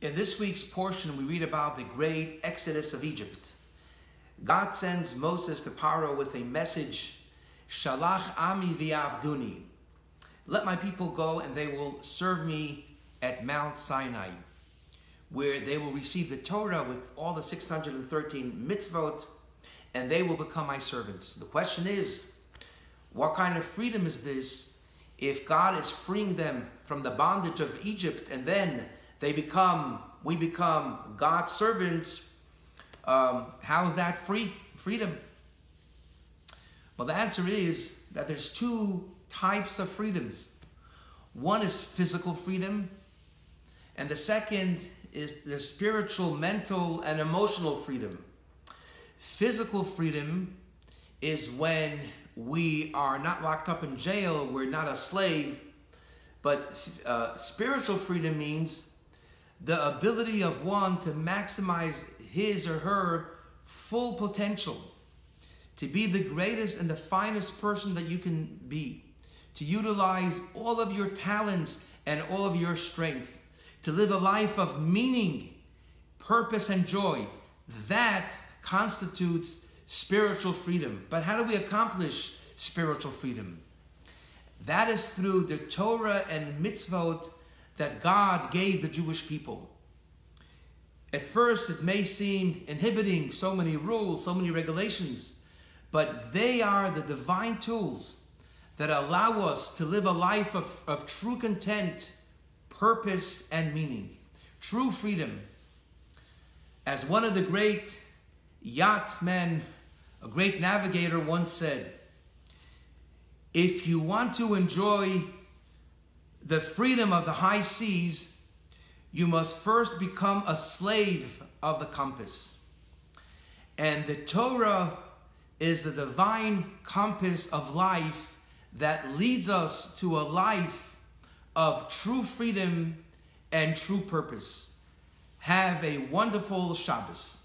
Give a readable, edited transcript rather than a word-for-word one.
In this week's portion, we read about the great exodus of Egypt. God sends Moses to Paro with a message, Shalach ami v'yavduni. Let my people go and they will serve me at Mount Sinai, where they will receive the Torah with all the 613 mitzvot, and they will become my servants. The question is, what kind of freedom is this if God is freeing them from the bondage of Egypt and then we become God's servants? How is that freedom? Well, the answer is that there's two types of freedoms. One is physical freedom, and the second is the spiritual, mental, and emotional freedom. Physical freedom is when we are not locked up in jail, we're not a slave, but spiritual freedom means the ability of one to maximize his or her full potential, to be the greatest and the finest person that you can be, to utilize all of your talents and all of your strength, to live a life of meaning, purpose, and joy. That constitutes spiritual freedom. But how do we accomplish spiritual freedom? That is through the Torah and mitzvot that God gave the Jewish people. At first, it may seem inhibiting, so many rules, so many regulations, but they are the divine tools that allow us to live a life of true content, purpose, and meaning. True freedom. As one of the great yachtsmen, a great navigator once said, if you want to enjoy the freedom of the high seas, you must first become a slave of the compass. And the Torah is the divine compass of life that leads us to a life of true freedom and true purpose. Have a wonderful Shabbos.